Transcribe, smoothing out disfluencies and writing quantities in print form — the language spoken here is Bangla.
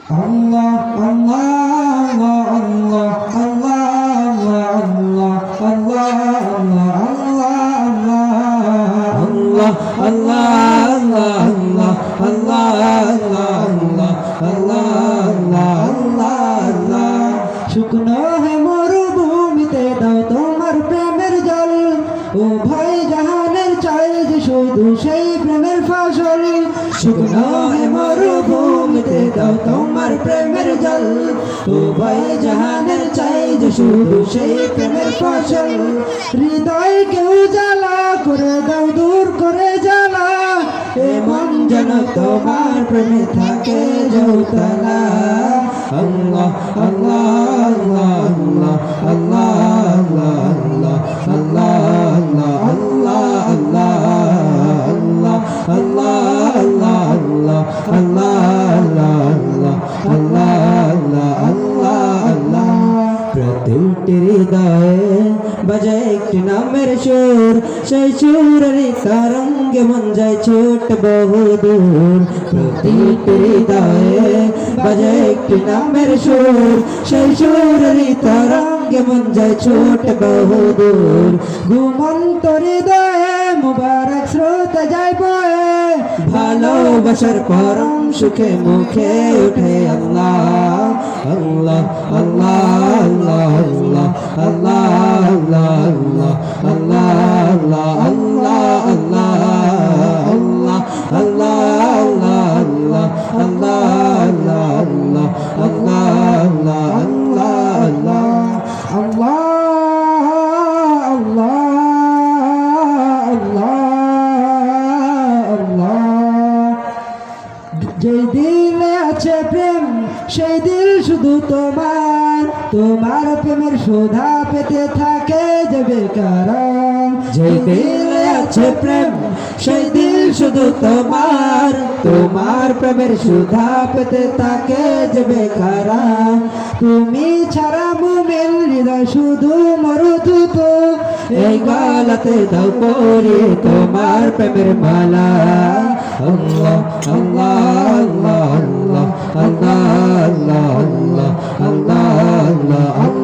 আল্লাহ আল্লাহ আল্লাহ আল্লাহ আল্লাহ আল্লাহ আল্লাহ আল্লাহ আল্লাহ শুকনো হে মরুভূমিতে দাও তোমার প্রেমের জল ও ভাই জাহানের চাই যে শুধু সেই প্রেমের ফসল শুকনো হে মরুভূমিতে দাও তোমার প্রেমের জল ও ভাই জাহানের চাই যে শুধু সেই প্রেমের ফসল হৃদয় কেউ জ্বালা করে দাও দূর করে জ্বালা এমন যেন তোমার প্রেমে থাকে যৌতলা আল্লাহ আল্লাহ আল্লাহ আল্লাহ আল্লাহ আল্লাহ আল্লাহ আল্লাহ আল্লাহ প্রতিটি হৃদয়ে বাজে একটি নামের সুর সেই সুরের তরঙ্গে মন যায় ছোট বহুদূর প্রতিটি হৃদয়ে বাজে একটি নামের সুর সেই সুরের তরঙ্গে মন যায় ছোট বহুদূর ঘুমন্ত হৃদয়ে মুবারক স্রোত যায় বয়ে ভালোবাসার পরম সুখে মুখে ওঠে আল্লাহ আল্লাহ আল্লাহ আল্লাহ আল্লাহ আল্লাহ আল্লাহ আল্লাহ আল্লাহ আল্লাহ আল্লাহ আল্লাহ আল্লাহ যে দিলে আছে প্রেম সেই দিল শুধু তোমার তোমার প্রেমের শোধা পেতে থাকে যে বেকারাম যে দিলে আছে প্রেম সেই দিল শুধু তোমার তোমার প্রেমের শোধা পেতে থাকে যে বেকারাম তুমি ছাড়া মুমিন হৃদয় শুধু মরুতুত এই গলাতে দাও পরিয়ে তোমার প্রেমের মালা আল্লাহ আল্লাহ আল্লাহ আল্লাহ আল্লাহ আল্লাহ আল্লাহ